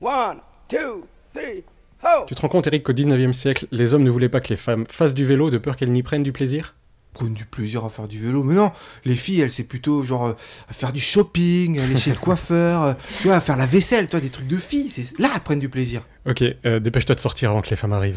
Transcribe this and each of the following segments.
1, 2, 3, ho! Tu te rends compte, Eric, qu'au 19e siècle, les hommes ne voulaient pas que les femmes fassent du vélo de peur qu'elles n'y prennent du plaisir? Prennent du plaisir à faire du vélo. Mais non, les filles, elles, c'est plutôt genre à faire du shopping, aller chez le coiffeur, tu vois, à faire la vaisselle, toi, des trucs de filles. C'est là, elles prennent du plaisir. Ok, dépêche-toi de sortir avant que les femmes arrivent.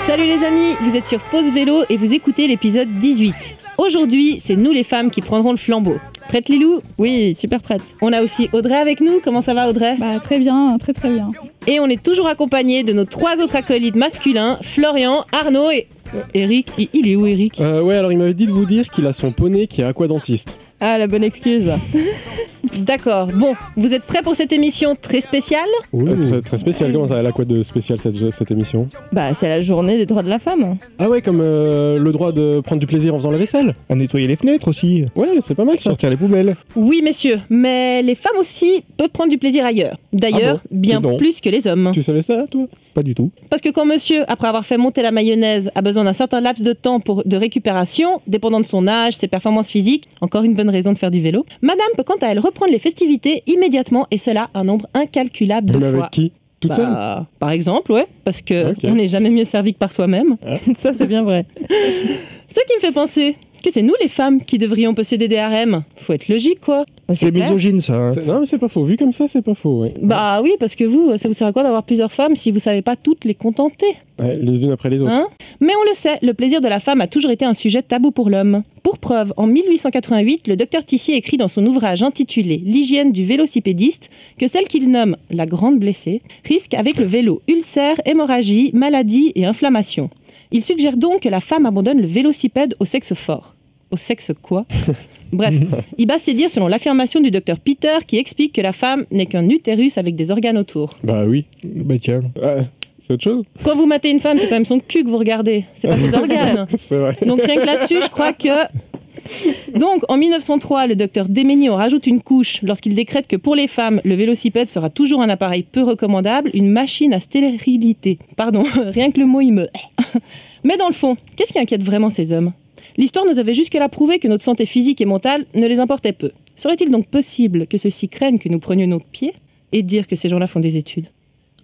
Salut les amis, vous êtes sur Pause Vélo et vous écoutez l'épisode 18. Aujourd'hui, c'est nous les femmes qui prendrons le flambeau. Prête Lilou? Oui, super prête. On a aussi Audrey avec nous. Comment ça va Audrey? Très bien, très bien. Et on est toujours accompagné de nos 3 autres acolytes masculins, Florian, Arnaud et... Eric. Il est où Eric? Ouais, alors il m'avait dit de vous dire qu'il a son poney qui est aquadentiste. Ah, la bonne excuse. D'accord, bon, vous êtes prêts pour cette émission très spéciale? Oui, très spécial. Comment ça, elle a quoi de spécial cette émission? C'est la journée des droits de la femme. Ah ouais, comme le droit de prendre du plaisir en faisant la vaisselle. À nettoyer les fenêtres aussi. Ouais, c'est pas mal ça. Sortir les poubelles. Oui messieurs, mais les femmes aussi peuvent prendre du plaisir ailleurs. D'ailleurs, bien plus que les hommes. Tu savais ça, toi? Pas du tout. Parce que quand monsieur, après avoir fait monter la mayonnaise, a besoin d'un certain laps de temps de récupération, dépendant de son âge, ses performances physiques, encore une bonne raison de faire du vélo, madame peut quant à elle reprendre les festivités immédiatement, et cela un nombre incalculable de fois. Avec qui? Toute seule? Par exemple, ouais, parce que on n'est jamais mieux servi que par soi-même. Ça, c'est bien vrai. Ce qui me fait penser que c'est nous les femmes qui devrions posséder des harems. Faut être logique, quoi. C'est misogyne, ça. Hein. Non, mais c'est pas faux. Vu comme ça, c'est pas faux, ouais. Oui, parce que ça vous sert à quoi d'avoir plusieurs femmes si vous savez pas toutes les contenter? Ouais, les unes après les autres. Mais on le sait, le plaisir de la femme a toujours été un sujet tabou pour l'homme. Pour preuve, en 1888, le docteur Tissier écrit dans son ouvrage intitulé « L'hygiène du vélocipédiste » que celle qu'il nomme « la grande blessée » risque avec le vélo ulcères, hémorragie, maladie et inflammation. Il suggère donc que la femme abandonne le vélocipède au sexe fort. Au sexe quoi? Bref, il base ses dires selon l'affirmation du docteur Peter qui explique que la femme n'est qu'un utérus avec des organes autour. Bah oui. Tiens. C'est autre chose? Quand vous matez une femme, c'est quand même son cul que vous regardez, c'est pas ses organes. C'est vrai. Donc rien que là-dessus, je crois que... Donc en 1903, le docteur Déméniot rajoute une couche lorsqu'il décrète que pour les femmes, le vélocipède sera toujours un appareil peu recommandable, une machine à stérilité. Pardon, rien que le mot il me... Mais dans le fond, qu'est-ce qui inquiète vraiment ces hommes? L'histoire nous avait jusque-là prouvé que notre santé physique et mentale ne les importait peu. Serait-il donc possible que ceux-ci craignent que nous prenions notre pied et dire que ces gens-là font des études?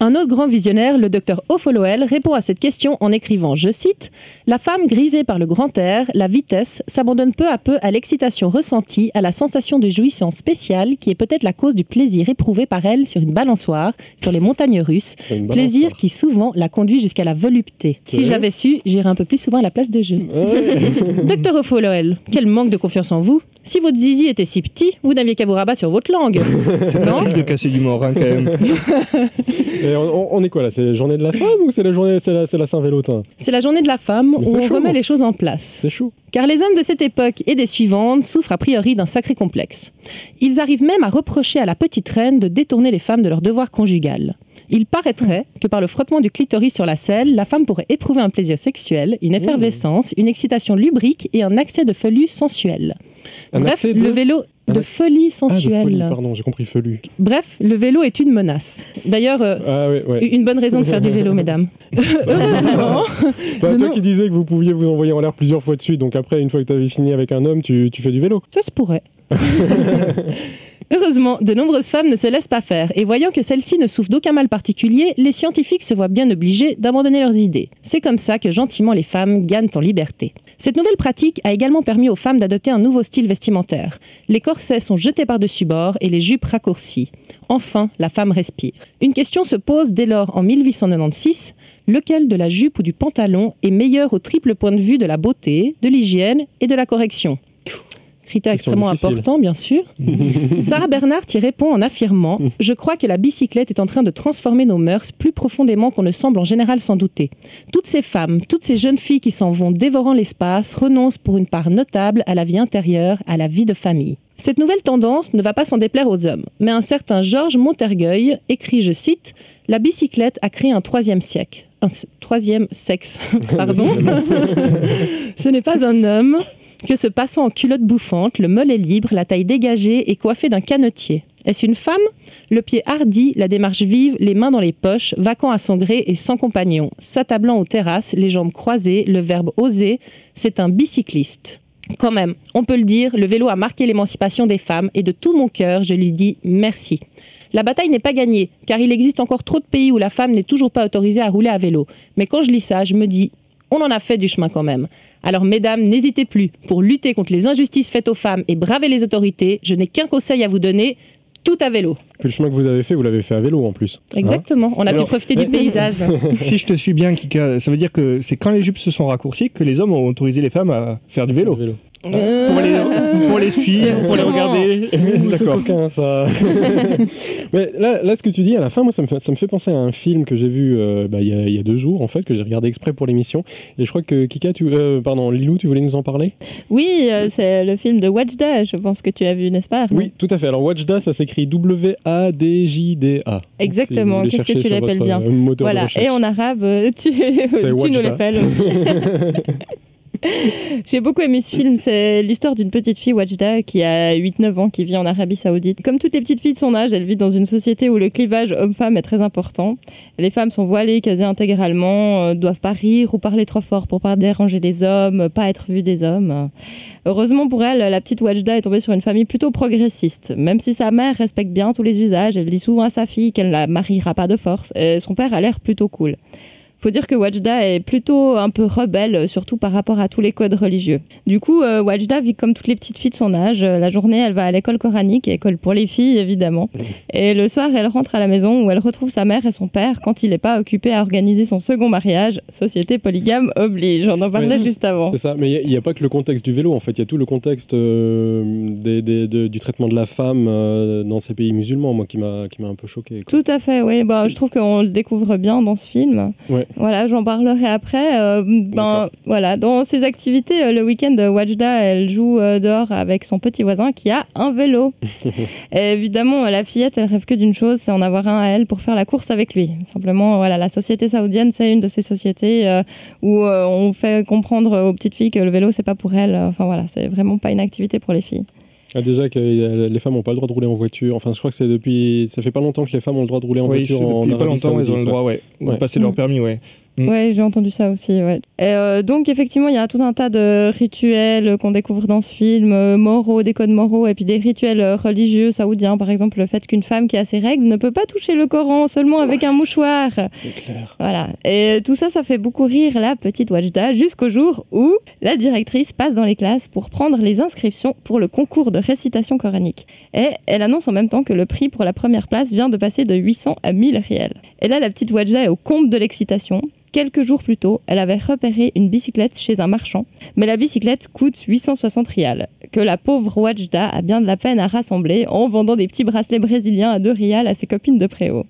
Un autre grand visionnaire, le docteur Ophuloel, répond à cette question en écrivant, je cite, « La femme grisée par le grand air, la vitesse, s'abandonne peu à peu à l'excitation ressentie, à la sensation de jouissance spéciale qui est peut-être la cause du plaisir éprouvé par elle sur une balançoire, sur les montagnes russes, plaisir qui souvent la conduit jusqu'à la volupté. Si j'avais su, j'irais un peu plus souvent à la place de jeu. Docteur Ophuloel, quel manque de confiance en vous. Si votre zizi était si petit, vous n'aviez qu'à vous rabattre sur votre langue. C'est facile de casser du mort, quand même. Et on est quoi là? C'est la journée de la femme ou c'est la Saint-Vélotin? C'est la journée de la femme où on remet les choses en place. C'est chaud. Car les hommes de cette époque et des suivantes souffrent a priori d'un sacré complexe. Ils arrivent même à reprocher à la petite reine de détourner les femmes de leur devoir conjugal. Il paraîtrait que par le frottement du clitoris sur la selle, la femme pourrait éprouver un plaisir sexuel, une effervescence, une excitation lubrique et un accès de folie sensuelle. Bref, le vélo de folie sensuelle. De folie, pardon, j'ai compris felu. Bref, le vélo est une menace. D'ailleurs, une bonne raison de faire du vélo, mesdames. Heureusement. Toi qui disais que vous pouviez vous envoyer en l'air plusieurs fois de suite, donc après, une fois que tu avais fini avec un homme, tu fais du vélo. Ça se pourrait. Heureusement, de nombreuses femmes ne se laissent pas faire, et voyant que celles-ci ne souffrent d'aucun mal particulier, les scientifiques se voient bien obligés d'abandonner leurs idées. C'est comme ça que gentiment les femmes gagnent en liberté. Cette nouvelle pratique a également permis aux femmes d'adopter un nouveau style vestimentaire. Les corsets sont jetés par-dessus bord et les jupes raccourcies. Enfin, la femme respire. Une question se pose dès lors en 1896, lequel de la jupe ou du pantalon est meilleur au triple point de vue de la beauté, de l'hygiène et de la correction? Critère extrêmement important, bien sûr. Sarah Bernhardt y répond en affirmant « Je crois que la bicyclette est en train de transformer nos mœurs plus profondément qu'on ne semble en général s'en douter. Toutes ces femmes, toutes ces jeunes filles qui s'en vont dévorant l'espace renoncent pour une part notable à la vie intérieure, à la vie de famille. » Cette nouvelle tendance ne va pas s'en déplaire aux hommes, mais un certain Georges Montergueil écrit, je cite, « La bicyclette a créé un troisième siècle. » Un troisième sexe, pardon. Ce n'est pas un homme que se passant en culotte bouffante, le mollet libre, la taille dégagée et coiffé d'un canotier. Est-ce une femme? Le pied hardi, la démarche vive, les mains dans les poches, vacant à son gré et sans compagnon, s'attablant aux terrasses, les jambes croisées, le verbe oser, c'est un bicycliste. Quand même, on peut le dire, le vélo a marqué l'émancipation des femmes et de tout mon cœur, je lui dis merci. La bataille n'est pas gagnée, car il existe encore trop de pays où la femme n'est toujours pas autorisée à rouler à vélo. Mais quand je lis ça, je me dis, on en a fait du chemin quand même. Alors mesdames, n'hésitez plus. Pour lutter contre les injustices faites aux femmes et braver les autorités, je n'ai qu'un conseil à vous donner, tout à vélo. Puis le chemin que vous avez fait, vous l'avez fait à vélo en plus. Exactement, on a pu profiter du paysage. Si je te suis bien, Kika, ça veut dire que c'est quand les jupes se sont raccourcies que les hommes ont autorisé les femmes à faire du vélo. Pour les suivre, pour les regarder. C'est D'accord. coquin, ça. Mais là, ce que tu dis à la fin, moi, ça me fait penser à un film que j'ai vu il y a 2 jours, en fait, que j'ai regardé exprès pour l'émission. Et je crois que Kika, Lilou, tu voulais nous en parler? Oui, c'est le film de Wajda, je pense que tu as vu, n'est-ce pas, Arnaud? Oui, tout à fait. Alors, Wajda, ça s'écrit W-A-D-J-D-A. Exactement, qu'est-ce que tu l'appelles bien? Voilà, et en arabe, tu nous l'appelles aussi. J'ai beaucoup aimé ce film, c'est l'histoire d'une petite fille, Wajda, qui a 8-9 ans, qui vit en Arabie Saoudite. Comme toutes les petites filles de son âge, elle vit dans une société où le clivage homme-femme est très important. Les femmes sont voilées quasi intégralement, doivent pas rire ou parler trop fort pour pas déranger les hommes, pas être vues des hommes. Heureusement pour elle, la petite Wajda est tombée sur une famille plutôt progressiste. Même si sa mère respecte bien tous les usages, elle dit souvent à sa fille qu'elle ne la mariera pas de force, et son père a l'air plutôt cool. Faut dire que Wajda est plutôt un peu rebelle, surtout par rapport à tous les codes religieux. Du coup, Wajda vit comme toutes les petites filles de son âge. La journée, elle va à l'école coranique, école pour les filles, évidemment. Et le soir, elle rentre à la maison où elle retrouve sa mère et son père quand il n'est pas occupé à organiser son second mariage. Société polygame oblige, on en parlait juste avant. C'est ça, mais il n'y a pas que le contexte du vélo, en fait. Il y a tout le contexte du traitement de la femme dans ces pays musulmans, moi, qui m'a un peu choqué. Tout à fait, oui. Je trouve qu'on le découvre bien dans ce film. Ouais. Voilà, j'en parlerai après. Voilà, dans ses activités, le week-end, Wajda, elle joue dehors avec son petit voisin qui a un vélo. Et évidemment, la fillette, elle rêve que d'une chose, c'est en avoir un à elle pour faire la course avec lui. Simplement, voilà, la société saoudienne, c'est une de ces sociétés où on fait comprendre aux petites filles que le vélo, c'est pas pour elles. Enfin voilà, c'est vraiment pas une activité pour les filles. Déjà que les femmes n'ont pas le droit de rouler en voiture. Enfin, je crois que ça fait pas longtemps que les femmes ont le droit de rouler en voiture en depuis pas Arabie longtemps, Saoudite, elles ont le droit, de passer leur permis, Ouais, j'ai entendu ça aussi, ouais. Et donc, effectivement, il y a tout un tas de rituels qu'on découvre dans ce film, moraux, des codes moraux, et puis des rituels religieux saoudiens. Par exemple, le fait qu'une femme qui a ses règles ne peut pas toucher le Coran, seulement avec un mouchoir. C'est clair. Voilà. Et tout ça, ça fait beaucoup rire la petite Wajda, jusqu'au jour où la directrice passe dans les classes pour prendre les inscriptions pour le concours de récitation coranique. Et elle annonce en même temps que le prix pour la première place vient de passer de 800 à 1000 riels. Et là, la petite Wajda est au comble de l'excitation. Quelques jours plus tôt, elle avait repéré une bicyclette chez un marchand, mais la bicyclette coûte 860 rials, que la pauvre Wajda a bien de la peine à rassembler en vendant des petits bracelets brésiliens à 2 rials à ses copines de préau.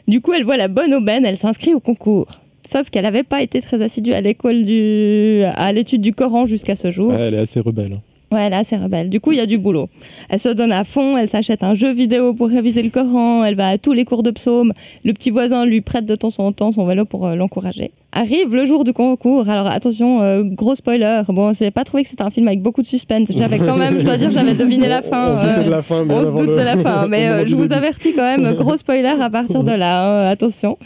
Du coup, elle voit la bonne aubaine, elle s'inscrit au concours. Sauf qu'elle n'avait pas été très assidue à l'étude du Coran jusqu'à ce jour. Ouais, elle est assez rebelle. Ouais, là, c'est rebelle. Du coup, il y a du boulot. Elle se donne à fond, elle s'achète un jeu vidéo pour réviser le Coran, elle va à tous les cours de psaumes. Le petit voisin lui prête de temps en temps son vélo pour l'encourager. Arrive le jour du concours. Alors attention, gros spoiler. Bon, je n'ai pas trouvé que c'était un film avec beaucoup de suspense. J'avais quand même, je dois dire, j'avais deviné la fin. On se doutait de la fin. On se doute de la fin, mais je vous avertis quand même, gros spoiler à partir de là. Attention.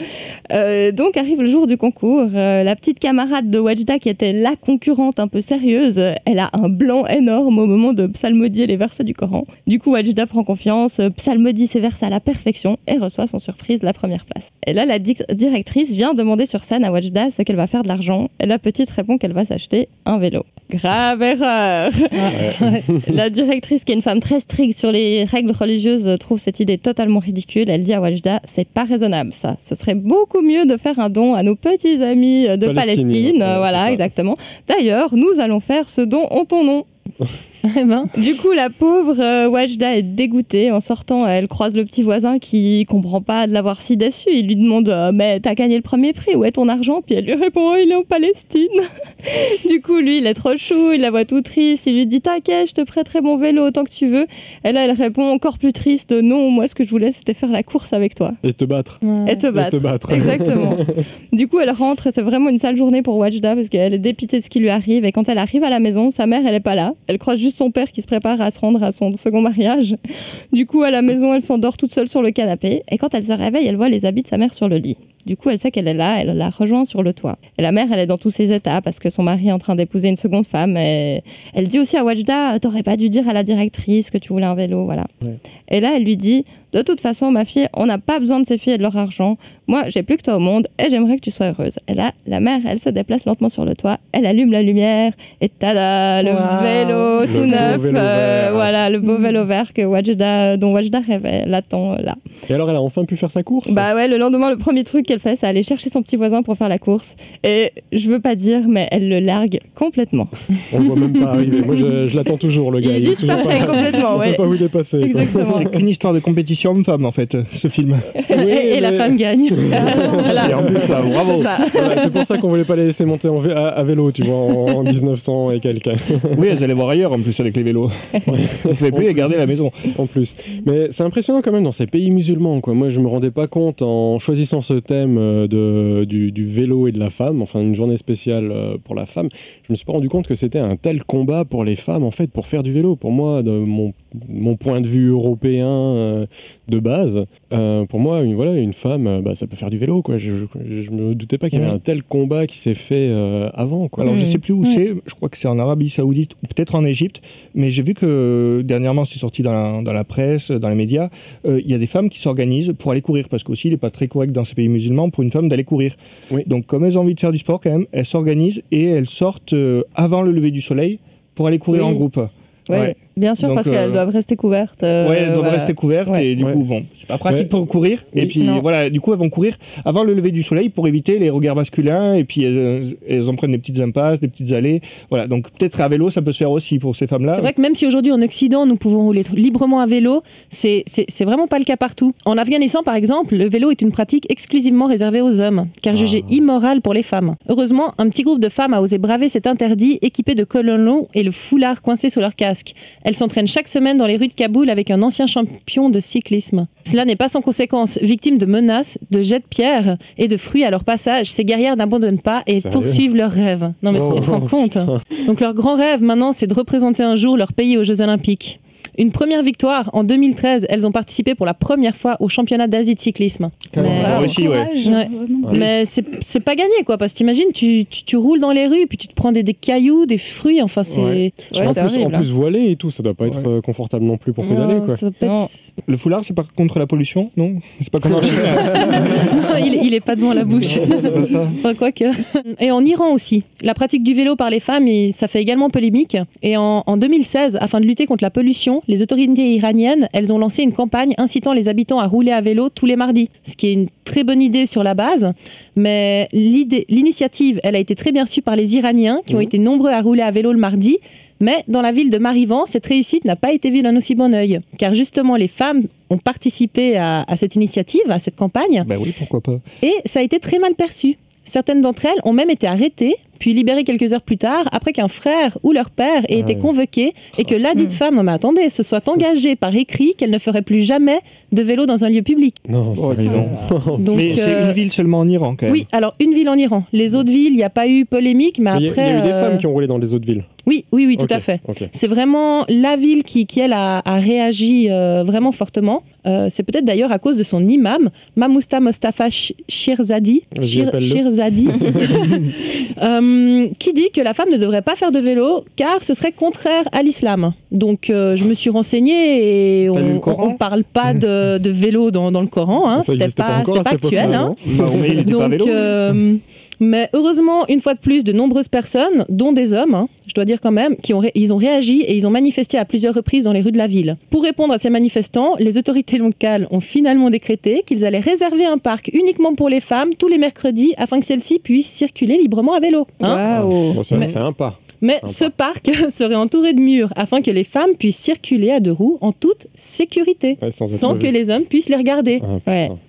Donc arrive le jour du concours. La petite camarade de Wajda, qui était la concurrente un peu sérieuse, elle a un blanc énorme au moment de psalmodier les versets du Coran. Du coup, Wajda prend confiance, psalmodie ses versets à la perfection et reçoit sans surprise la première place. Et là, la directrice vient demander sur scène à Wajda ce qu'elle va faire de l'argent. Et la petite répond qu'elle va s'acheter un vélo. Grave erreur. La directrice, qui est une femme très stricte sur les règles religieuses, trouve cette idée totalement ridicule. Elle dit à Wajda, c'est pas raisonnable ça. Ce serait beaucoup mieux de faire un don à nos petits amis de Palestine. Voilà, exactement. D'ailleurs, nous allons faire ce don en ton nom. Du coup, la pauvre Wajda est dégoûtée. En sortant, elle croise le petit voisin qui comprend pas de l'avoir si déçue. Il lui demande mais t'as gagné le premier prix, où est ton argent? Puis elle lui répond il est en Palestine. Du coup, lui, il est trop chou, il la voit tout triste. Il lui dit t'inquiète, je te prêterai mon vélo autant que tu veux. Et là, elle répond encore plus triste non, moi ce que je voulais c'était faire la course avec toi. Et te battre. Et te battre. Exactement. Du coup, elle rentre et c'est vraiment une sale journée pour Wajda parce qu'elle est dépitée de ce qui lui arrive. Et quand elle arrive à la maison, sa mère, elle est pas là. Elle croise juste son père qui se prépare à se rendre à son second mariage. Du coup, à la maison, elle s'endort toute seule sur le canapé. Et quand elle se réveille, elle voit les habits de sa mère sur le lit. Du coup, elle sait qu'elle est là, elle la rejoint sur le toit. Et la mère, elle est dans tous ses états parce que son mari est en train d'épouser une seconde femme. Et elle dit aussi à Wajda, t'aurais pas dû dire à la directrice que tu voulais un vélo, voilà. Ouais. Et là, elle lui dit, de toute façon, ma fille, on n'a pas besoin de ces filles et de leur argent. Moi, j'ai plus que toi au monde et j'aimerais que tu sois heureuse. Et là, la mère, elle se déplace lentement sur le toit, elle allume la lumière et tada, le vélo tout neuf. Voilà, le beau vélo vert dont Wajda rêvait, l'attend là. Et alors, elle a enfin pu faire sa course ? Bah ouais, le lendemain, le premier truc qu'elle fait, c'est aller chercher son petit voisin pour faire la course. Et je veux pas dire, mais elle le largue complètement. On le voit même pas arriver. Moi, je l'attends toujours, le gars. Il disparaît complètement, on ouais. sait pas où il est passé. Exactement. C'est qu'une histoire de compétition homme-femme, en fait, ce film. Et la femme gagne. Voilà. Et en plus, ça, bravo. Voilà, c'est pour ça qu'on voulait pas les laisser monter à vélo, tu vois, en 1900 et quelques. Oui, elles allaient voir ailleurs, en plus, avec les vélos. On ne pouvait plus les garder à la maison. En plus. Mais c'est impressionnant quand même dans ces pays musulmans, quoi. Moi, je me rendais pas compte en choisissant ce thème du vélo et de la femme, enfin une journée spéciale pour la femme, je me suis pas rendu compte que c'était un tel combat pour les femmes, en fait, pour faire du vélo. Pour moi, de mon point de vue européen de base, pour moi, une femme, ça peut faire du vélo, quoi. Je me doutais pas qu'il y avait un tel combat qui s'est fait avant, quoi. Alors, je sais plus où c'est, je crois que c'est en Arabie Saoudite ou peut-être en Égypte, mais j'ai vu que dernièrement, c'est sorti dans la presse, dans les médias, il y a des femmes qui s'organisent pour aller courir, parce qu'aussi, il n'est pas très correct dans ces pays musulmans pour une femme d'aller courir. Oui. Donc, comme elles ont envie de faire du sport, quand même, elles s'organisent et elles sortent avant le lever du soleil pour aller courir en groupe. Ouais. Bien sûr, donc, parce qu'elles doivent rester couvertes. Elles doivent rester couvertes et du coup, bon, c'est pas pratique pour courir. Et puis voilà, du coup, elles vont courir avant le lever du soleil pour éviter les regards masculins et puis elles en prennent des petites impasses, des petites allées. Voilà, donc peut-être à vélo, ça peut se faire aussi pour ces femmes-là. C'est vrai que même si aujourd'hui en Occident, nous pouvons rouler librement à vélo, c'est vraiment pas le cas partout. En Afghanistan, par exemple, le vélo est une pratique exclusivement réservée aux hommes, car jugée immorale pour les femmes. Heureusement, un petit groupe de femmes a osé braver cet interdit, équipées de colons longs et le foulard coincé sous leur casque. Elles s'entraînent chaque semaine dans les rues de Kaboul avec un ancien champion de cyclisme. Cela n'est pas sans conséquence. Victimes de menaces, de jets de pierres et de fruits à leur passage, ces guerrières n'abandonnent pas et poursuivent leurs rêves. Non mais tu te rends compte. Donc leur grand rêve maintenant, c'est de représenter un jour leur pays aux Jeux Olympiques. Une première victoire en 2013, elles ont participé pour la première fois au championnat d'Asie de cyclisme. Mais c'est pas gagné, quoi, parce que t'imagines, tu roules dans les rues, puis tu te prends des cailloux, des fruits, enfin c'est... En plus voilé et tout, ça doit pas être confortable non plus pour pédaler, quoi. Le foulard, c'est pas contre la pollution, non? C'est pas comme en Chine. il est pas devant la bouche. C'est pas ça. Enfin, quoique. Et en Iran aussi, la pratique du vélo par les femmes, ça fait également polémique. Et en 2016, afin de lutter contre la pollution, les autorités iraniennes, elles ont lancé une campagne incitant les habitants à rouler à vélo tous les mardis, ce qui est une très bonne idée sur la base, mais l'initiative, elle a été très bien reçue par les Iraniens, qui ont été nombreux à rouler à vélo le mardi, mais dans la ville de Marivan, cette réussite n'a pas été vue d'un aussi bon œil, car justement les femmes ont participé à cette initiative, à cette campagne. Ben oui, pourquoi pas. Et ça a été très mal perçu. Certaines d'entre elles ont même été arrêtées, puis libérées quelques heures plus tard, après qu'un frère ou leur père ait été convoqué et que ladite femme, mais attendez, se soit engagée par écrit qu'elle ne ferait plus jamais de vélo dans un lieu public. Non, c'est Donc, mais c'est une ville seulement en Iran, quand même. Oui, alors une ville en Iran. Les autres villes, il n'y a pas eu polémique, mais après... Il y a eu des femmes qui ont roulé dans les autres villes. Oui, tout à fait. C'est vraiment la ville qui elle, a réagi vraiment fortement. C'est peut-être d'ailleurs à cause de son imam, Mamousta Mostafa Shirzadi, qui dit que la femme ne devrait pas faire de vélo car ce serait contraire à l'islam. Donc je me suis renseignée et on ne parle pas de vélo dans le Coran. Hein. C'était pas actuel. Hein. Mais il était pas vélo. Mais heureusement, une fois de plus, de nombreuses personnes, dont des hommes, je dois dire quand même, ils ont réagi et ils ont manifesté à plusieurs reprises dans les rues de la ville. Pour répondre à ces manifestants, les autorités locales ont finalement décrété qu'ils allaient réserver un parc uniquement pour les femmes tous les mercredis afin que celles-ci puissent circuler librement à vélo. Hein C'est un pas. Mais ce parc serait entouré de murs afin que les femmes puissent circuler à deux roues en toute sécurité, sans que les hommes puissent les regarder.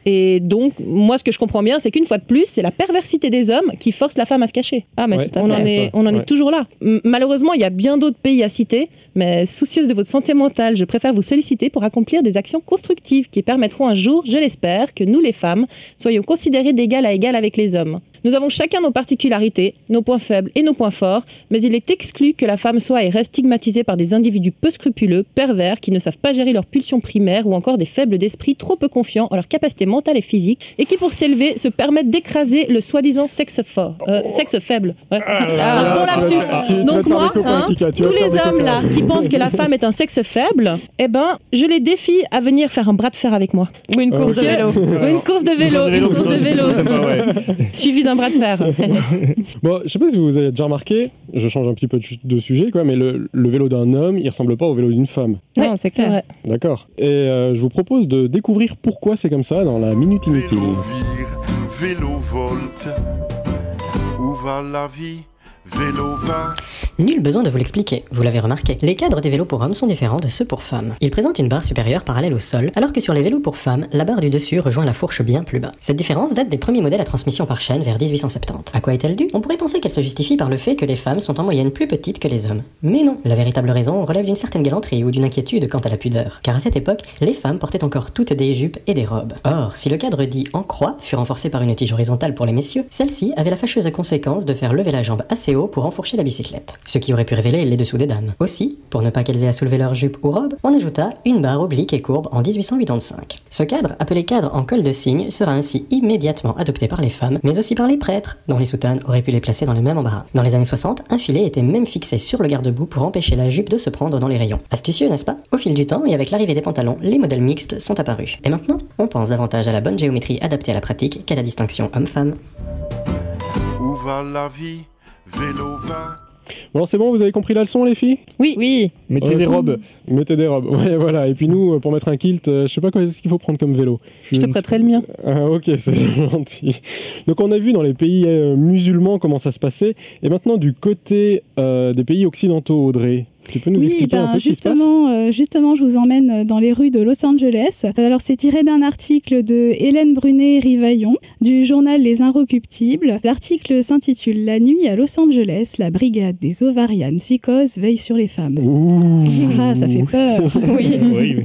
Et donc, moi, ce que je comprends bien, c'est qu'une fois de plus, c'est la perversité des hommes qui force la femme à se cacher. Ah, mais tout à fait. On en est toujours là. Malheureusement, il y a bien d'autres pays à citer, mais soucieuse de votre santé mentale, je préfère vous solliciter pour accomplir des actions constructives qui permettront un jour, je l'espère, que nous, les femmes, soyons considérées d'égal à égal avec les hommes. Nous avons chacun nos particularités, nos points faibles et nos points forts, mais il est exclu que la femme soit et reste stigmatisée par des individus peu scrupuleux, pervers, qui ne savent pas gérer leurs pulsions primaires ou encore des faibles d'esprit trop peu confiants en leurs capacités mentales et physiques et qui, pour s'élever, se permettent d'écraser le soi-disant sexe fort. Sexe faible. Ouais. Bon lapsus. Donc moi, tous les hommes là qui pensent que la femme est un sexe faible, eh ben, je les défie à venir faire un bras de fer avec moi. Ou une course de vélo. Ou une course de vélo. Suivi d'un bras de fer. Bon, je sais pas si vous avez déjà remarqué, je change un petit peu de sujet, quoi, mais le vélo d'un homme, il ressemble pas au vélo d'une femme. Non, c'est clair. Vrai. D'accord. Et je vous propose de découvrir pourquoi c'est comme ça dans la Minute Inutile. Vélo vire, vélo volte, où va la vie? Vélo va. Nul besoin de vous l'expliquer, vous l'avez remarqué. Les cadres des vélos pour hommes sont différents de ceux pour femmes. Ils présentent une barre supérieure parallèle au sol, alors que sur les vélos pour femmes, la barre du dessus rejoint la fourche bien plus bas. Cette différence date des premiers modèles à transmission par chaîne vers 1870. À quoi est-elle due? On pourrait penser qu'elle se justifie par le fait que les femmes sont en moyenne plus petites que les hommes. Mais non, la véritable raison relève d'une certaine galanterie ou d'une inquiétude quant à la pudeur. Car à cette époque, les femmes portaient encore toutes des jupes et des robes. Or, si le cadre dit en croix fut renforcé par une tige horizontale pour les messieurs, celle-ci avait la fâcheuse conséquence de faire lever la jambe assez haut pour enfourcher la bicyclette, ce qui aurait pu révéler les dessous des dames. Aussi, pour ne pas qu'elles aient à soulever leur jupe ou robe, on ajouta une barre oblique et courbe en 1885. Ce cadre, appelé cadre en col de cygne, sera ainsi immédiatement adopté par les femmes, mais aussi par les prêtres, dont les soutanes auraient pu les placer dans le même embarras. Dans les années 60, un filet était même fixé sur le garde-boue pour empêcher la jupe de se prendre dans les rayons. Astucieux, n'est-ce pas? Au fil du temps et avec l'arrivée des pantalons, les modèles mixtes sont apparus. Et maintenant, on pense davantage à la bonne géométrie adaptée à la pratique qu'à la distinction homme-femme. Où va la vie? Vélo va. Bon, c'est bon, vous avez compris la leçon, les filles? Oui. Mettez des robes. Mettez des robes, ouais, voilà. Et puis nous, pour mettre un kilt, je sais pas quoi est-ce qu'il faut prendre comme vélo. Je te prêterai le mien. Ah, ok, c'est gentil. Donc on a vu dans les pays musulmans comment ça se passait. Et maintenant, du côté des pays occidentaux, Audrey, tu peux nous expliquer un peu ce qui se passe? Justement, je vous emmène dans les rues de Los Angeles. Alors, c'est tiré d'un article de Hélène Brunet-Rivaillon du journal Les Inrecuptibles. L'article s'intitule « La nuit à Los Angeles, la brigade des ovarian psychoses veille sur les femmes ». Ah, ça fait peur. Oui.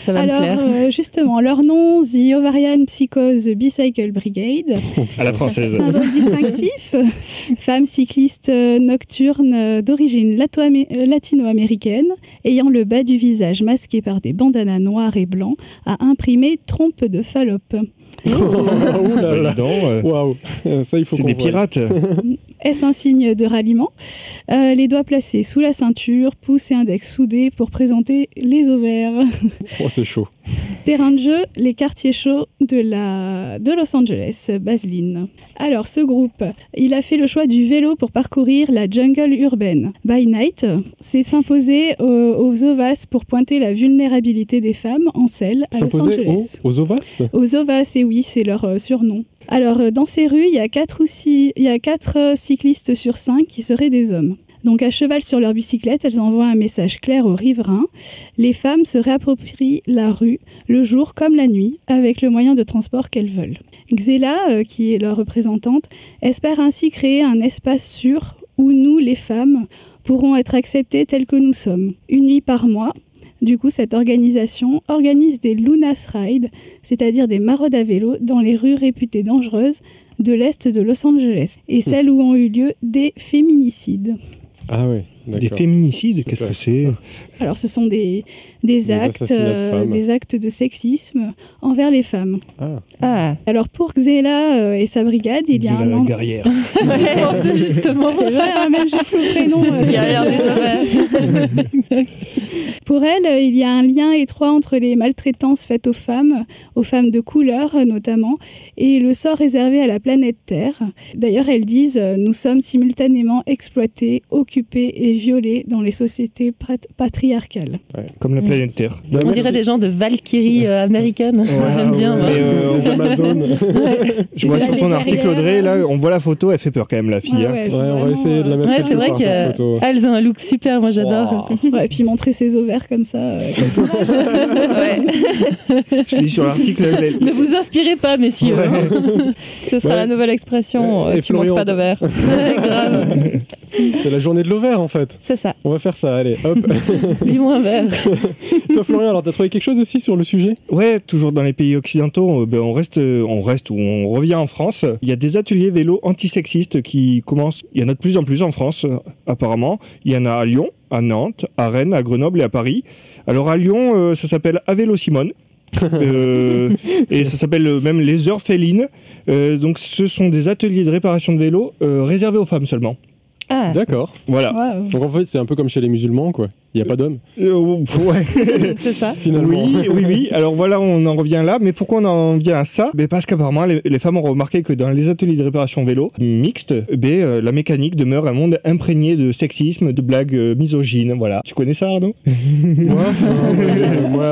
Ça va me plaire. Justement, leur nom, The Ovarian Psychose Bicycle Brigade. À la française. Symbole distinctif, femme cycliste nocturne d'origine latino-américaine, ayant le bas du visage masqué par des bandanas noirs et blancs, a imprimé trompe de Fallope. Waouh, ça il faut. C'est des pirates. Est-ce un signe de ralliement? Les doigts placés sous la ceinture, pouce et index soudés pour présenter les ovaires. Oh, c'est chaud. Terrain de jeu, les quartiers chauds de Los Angeles, Baseline. Alors, ce groupe, il a fait le choix du vélo pour parcourir la jungle urbaine. By Night, c'est s'imposer aux Ovas pour pointer la vulnérabilité des femmes en selle à Los Angeles. Aux Ovas? Aux Ovas, et oui, c'est leur surnom. Alors, dans ces rues, il y a 4 cyclistes sur 5 qui seraient des hommes. Donc, à cheval sur leur bicyclette, elles envoient un message clair aux riverains. Les femmes se réapproprient la rue, le jour comme la nuit, avec le moyen de transport qu'elles veulent. Xela, qui est leur représentante, espère ainsi créer un espace sûr où nous, les femmes, pourrons être acceptées telles que nous sommes. Une nuit par mois. Du coup, cette organisation organise des Lunas Rides, c'est-à-dire des maraudes à vélo dans les rues réputées dangereuses de l'est de Los Angeles, et celles où ont eu lieu des féminicides. Ah oui, d'accord. Des féminicides, qu'est-ce que c'est? Alors, ce sont des actes de sexisme envers les femmes. Ah. Alors, pour Xela et sa brigade, il y a un membre... guerrière. J'ai pensé justement. C'est vrai, même jusqu'au prénom. Guerrière des ovaires. Exact. Pour elle, il y a un lien étroit entre les maltraitances faites aux femmes de couleur notamment, et le sort réservé à la planète Terre. D'ailleurs, elles disent « Nous sommes simultanément exploités, occupés et violés dans les sociétés patriarcales. » Comme la planète Terre. On dirait des gens de Valkyrie américaine. J'aime bien. Les Amazones. Je vois sur ton article, Audrey, là, on voit la photo, elle fait peur quand même, la fille. On va essayer de la mettre c'est vrai qu'elles ont un look super, moi j'adore. Wow. Et puis montrer ses ovaires. vert comme ça. Je lis sur l'article. Ne vous inspirez pas, messieurs. Ouais. Ce sera la nouvelle expression. Et Tu manques Florian, pas de verre. Grave. C'est la journée de l'eau vert en fait. C'est ça. On va faire ça, allez, hop. Lui moins vert. Toi Florian, alors t'as trouvé quelque chose aussi sur le sujet? Ouais, toujours dans les pays occidentaux, on reste ou on revient en France. Il y a des ateliers vélo antisexistes qui commencent. Il y en a de plus en plus en France, apparemment. Il y en a à Lyon, à Nantes, à Rennes, à Grenoble et à Paris. Alors à Lyon, ça s'appelle À Vélo Simone. Et ça s'appelle même les heures félines. Donc ce sont des ateliers de réparation de vélo réservés aux femmes seulement. Ah. D'accord. Voilà. Wow. Donc en fait, c'est un peu comme chez les musulmans, quoi. Il n'y a pas d'hommes, Ouais. C'est ça. finalement. Oui. Alors voilà, on en revient là. Mais pourquoi on en vient à ça? Parce qu'apparemment, les femmes ont remarqué que dans les ateliers de réparation vélo mixtes, la mécanique demeure un monde imprégné de sexisme, de blagues misogynes. Voilà. Tu connais ça, Arnaud?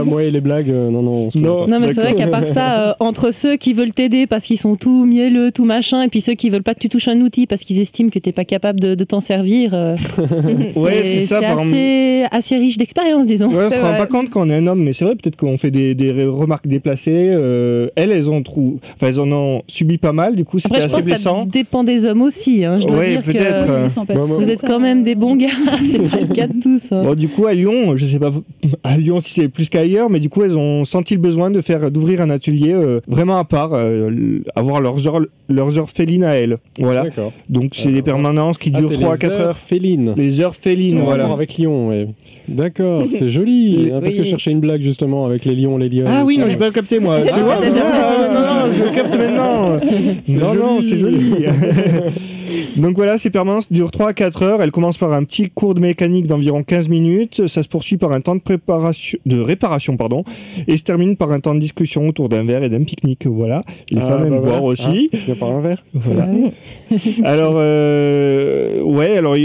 Moi et les blagues, non. on se connaît Non. pas. Non, mais c'est vrai qu'à part ça, entre ceux qui veulent t'aider parce qu'ils sont tout mielleux, tout machin, et puis ceux qui veulent pas que tu touches un outil parce qu'ils estiment que t'es pas capable de t'en servir, Ouais, c'est ça, par assez riche d'expérience, disons. Ouais, on C'est se rend vrai. pas compte quand on est un homme, mais c'est vrai, peut-être qu'on fait des remarques déplacées. Elles en ont subi pas mal, du coup, c'était Après, je assez pense que ça blessant. dépend des hommes aussi. Hein. Je dois Ouais, dire peut-être. que Ils sont pas Moi, tous moi, comme vous êtes ça. quand même des bons gars. C'est pas le cas de tous. Hein. Bon, du coup, à Lyon, je sais pas à Lyon si c'est plus qu'ailleurs, mais du coup, elles ont senti le besoin d'ouvrir un atelier vraiment à part, avoir leurs heures félines à elles. Voilà. D'accord. Donc, c'est des permanences qui durent c'est 3 à les 4 heures heures. félines. Les heures félines, En voilà. rapport avec Lyon, ouais. D'accord, c'est joli. Parce que je cherchais une blague justement avec les lions, les lions. Ah oui, non, j'ai pas capté moi. Tu vois non, je le capte maintenant. Non, c'est joli. Donc voilà, ces permanences durent 3 à 4 heures. Elles commencent par un petit cours de mécanique d'environ 15 minutes. Ça se poursuit par un temps de réparation, et se termine par un temps de discussion autour d'un verre et d'un pique-nique. Voilà. Les femmes aiment boire aussi. Il y a pas un verre. Voilà. Alors,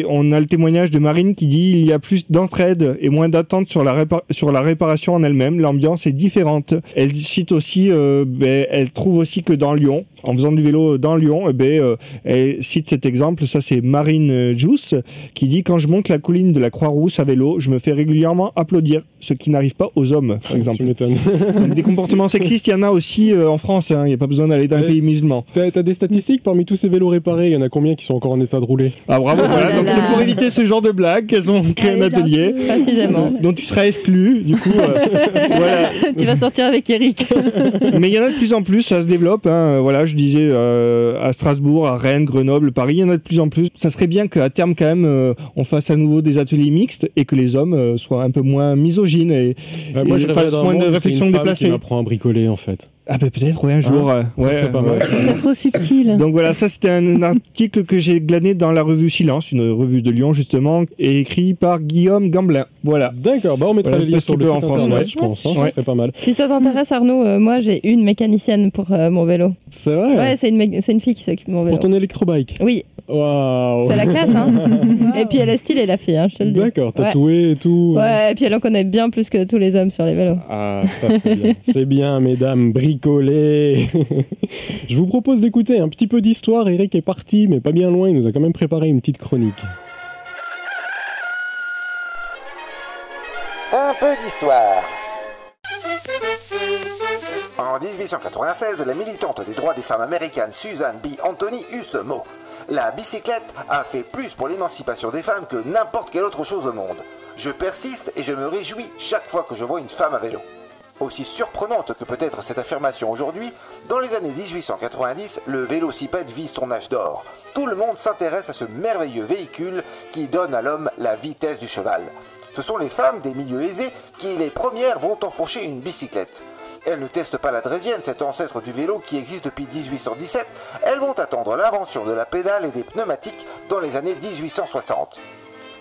on a le témoignage de Marine qui dit il y a plus d'entraide et moins d'attente sur la réparation en elle-même. L'ambiance est différente. Elle cite aussi, elle trouve aussi que dans Lyon, en faisant du vélo dans Lyon, elle cite cet exemple. Ça, c'est Marine Jousse qui dit quand je monte la colline de la Croix-Rousse à vélo, je me fais régulièrement applaudir, ce qui n'arrive pas aux hommes, par exemple. Tu m'étonnes. Donc, des comportements sexistes, il y en a aussi en France. Il n'y a pas besoin d'aller dans les pays musulmans. T'as des statistiques parmi tous ces vélos réparés, il y en a combien qui sont encore en état de rouler? Ah bravo, voilà. Donc c'est pour éviter ce genre de blagues qu'elles ont créé un atelier. Précisément. Donc tu seras exclu, du coup. Voilà. Tu vas sortir avec Eric. Mais il y en a de plus en plus, ça se développe. Voilà, je disais à Strasbourg, à Rennes, Grenoble, Paris, il y en a de plus en plus. Ça serait bien qu'à terme quand même, on fasse à nouveau des ateliers mixtes et que les hommes soient un peu moins misogynes et Moi, je fassent moins de réflexions qui déplacées. m'apprend à bricoler en fait. Ah peut-être, un jour. Ça serait pas mal. C'est trop subtil. Donc voilà, ça c'était un article que j'ai glané dans la revue Silence, une revue de Lyon justement, et écrit par Guillaume Gamblin. Voilà. D'accord, on mettra les liens sur le site en France, internet, je pense. Ça serait pas mal. Si ça t'intéresse, Arnaud, moi j'ai une mécanicienne pour mon vélo. C'est vrai. Ouais, c'est une fille qui s'occupe de mon vélo. Pour ton électrobike. Oui. Waouh. C'est la classe, hein. Et puis elle est stylée, la fille, je te le dis. D'accord, tatouée et tout. Ouais, et puis elle en connaît bien plus que tous les hommes sur les vélos. Ah, ça c'est bien. C'est bien, mesdames, bricolez. Je vous propose d'écouter un petit peu d'histoire. Eric est parti, mais pas bien loin. Il nous a quand même préparé une petite chronique. Un peu d'histoire. En 1896, la militante des droits des femmes américaines Susan B. Anthony eut ce mot. La bicyclette a fait plus pour l'émancipation des femmes que n'importe quelle autre chose au monde. Je persiste et je me réjouis chaque fois que je vois une femme à vélo. Aussi surprenante que peut être cette affirmation aujourd'hui, dans les années 1890, le vélocipède vit son âge d'or. Tout le monde s'intéresse à ce merveilleux véhicule qui donne à l'homme la vitesse du cheval. Ce sont les femmes des milieux aisés qui, les premières, vont enfourcher une bicyclette. Elles ne testent pas la draisienne, cet ancêtre du vélo qui existe depuis 1817, elles vont attendre l'invention de la pédale et des pneumatiques dans les années 1860.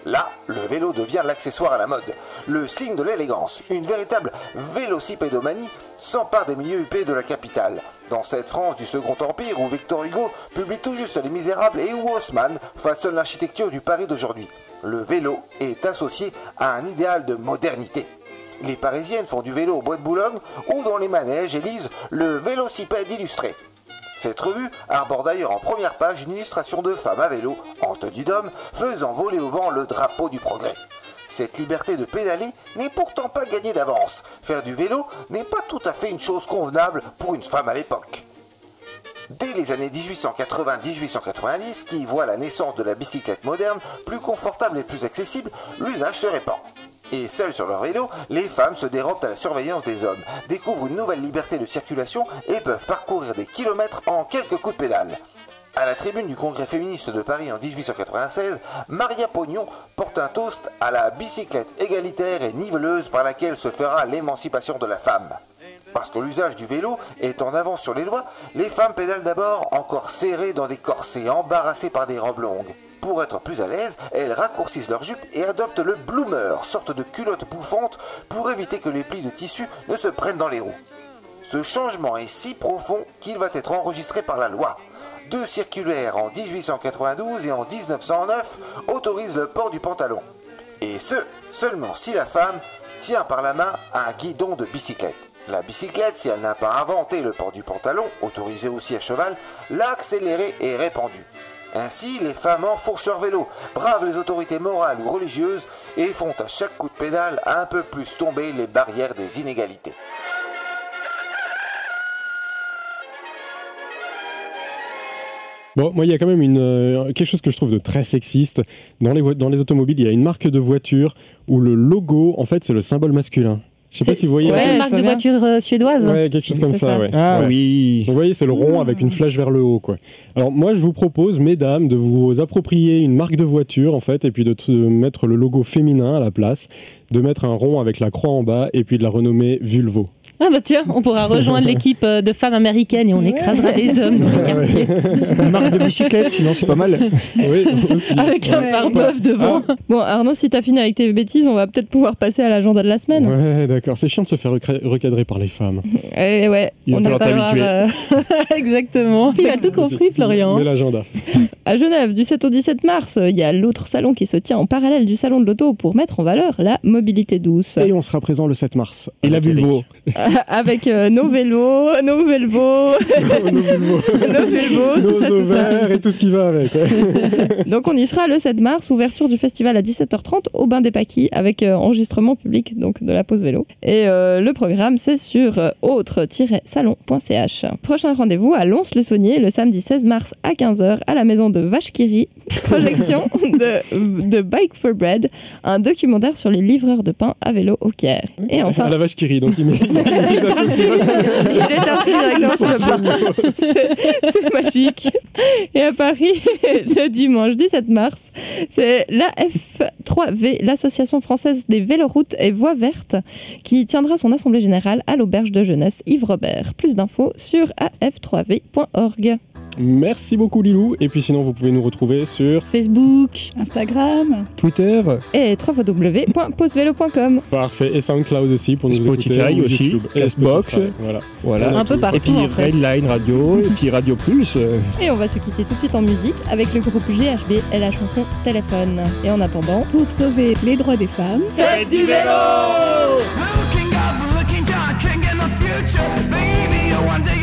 Là, le vélo devient l'accessoire à la mode, le signe de l'élégance. Une véritable vélocipédomanie s'empare des milieux huppés de la capitale. Dans cette France du Second Empire où Victor Hugo publie tout juste Les Misérables et où Haussmann façonne l'architecture du Paris d'aujourd'hui, le vélo est associé à un idéal de modernité. Les Parisiennes font du vélo au Bois de Boulogne ou dans les manèges et lisent le Vélocipède illustré. Cette revue arbore d'ailleurs en première page une illustration de femmes à vélo, en tenue d'homme, faisant voler au vent le drapeau du progrès. Cette liberté de pédaler n'est pourtant pas gagnée d'avance. Faire du vélo n'est pas tout à fait une chose convenable pour une femme à l'époque. Dès les années 1880-1890, qui voient la naissance de la bicyclette moderne, plus confortable et plus accessible, l'usage se répand. Et seules sur leur vélo, les femmes se dérobent à la surveillance des hommes, découvrent une nouvelle liberté de circulation et peuvent parcourir des kilomètres en quelques coups de pédale. À la tribune du Congrès féministe de Paris en 1896, Maria Pognon porte un toast à la bicyclette égalitaire et niveleuse par laquelle se fera l'émancipation de la femme. Parce que l'usage du vélo est en avance sur les lois, les femmes pédalent d'abord encore serrées dans des corsets, embarrassées par des robes longues. Pour être plus à l'aise, elles raccourcissent leur jupe et adoptent le bloomer, sorte de culotte bouffante, pour éviter que les plis de tissu ne se prennent dans les roues. Ce changement est si profond qu'il va être enregistré par la loi. 2 circulaires en 1892 et en 1909 autorisent le port du pantalon. Et ce, seulement si la femme tient par la main un guidon de bicyclette. La bicyclette, si elle n'a pas inventé le port du pantalon, autorisé aussi à cheval, l'a accéléré et répandu. Ainsi, les femmes enfourchent leur vélo, bravent les autorités morales ou religieuses et font à chaque coup de pédale un peu plus tomber les barrières des inégalités. Bon, moi, il y a quand même quelque chose que je trouve de très sexiste. Dans les automobiles, il y a une marque de voiture où le logo, en fait, c'est le symbole masculin. Je sais pas si vous voyez. C'est une marque de voiture suédoise. Ouais, quelque chose comme ça, ouais. Ah ouais. oui. Donc, vous voyez, c'est le rond avec une flèche vers le haut, quoi. Alors, moi, je vous propose, mesdames, de vous approprier une marque de voiture, en fait, et puis de mettre le logo féminin à la place, de mettre un rond avec la croix en bas, et puis de la renommer Vulvo. Ah bah tiens, on pourra rejoindre l'équipe de femmes américaines et on écrasera des hommes dans le quartier. Une marque de bicyclette, sinon c'est pas mal. Oui, aussi. Avec un pare-bœuf devant. Bon, Arnaud, si t'as fini avec tes bêtises, on va peut-être pouvoir passer à l'agenda de la semaine. Ouais, d'accord. C'est chiant de se faire recadrer par les femmes. Et ouais, Il va falloir t'habituer. Exactement. Il a tout compris, Florian. Mais l'agenda. À Genève, du 7 au 17 mars, il y a l'autre salon qui se tient en parallèle du salon de l'auto pour mettre en valeur la mobilité douce. Et on sera présent le 7 mars. Et la Vulvo. Avec nos vélos, nos Velvo, nos ovaires et tout ce qui va avec. Ouais. Donc on y sera le 7 mars, ouverture du festival à 17h30 au Bain des Paquis avec enregistrement public donc de la pause vélo. Et le programme c'est sur autre-salon.ch. Prochain rendez-vous à Lons-le-Saunier le samedi 16 mars à 15h à la maison de Vache-Qui-Rit. Projection de Bike for Bread, un documentaire sur les livreurs de pain à vélo au Caire. Et enfin... À la Vache-Qui-Rit, donc il est parti directement sur le pain. C'est magique. Et à Paris, le dimanche 17 mars, c'est l'AF3V, l'Association française des véloroutes et voies vertes, qui tiendra son assemblée générale à l'auberge de jeunesse Yves Robert. Plus d'infos sur af3v.org. Merci beaucoup Lilou, et puis sinon vous pouvez nous retrouver sur Facebook, Instagram, Twitter et www.pausevélo.com. Parfait, et SoundCloud aussi pour nous Spotify écouter, aussi, YouTube, Castbox, voilà. Un peu partout. Et puis en fait. Redline Radio, et puis Radio Plus. Et on va se quitter tout de suite en musique avec le groupe GHB et la chanson Téléphone. Et en attendant, pour sauver les droits des femmes, faites du vélo! Looking up, looking down, king in the future. Baby, one day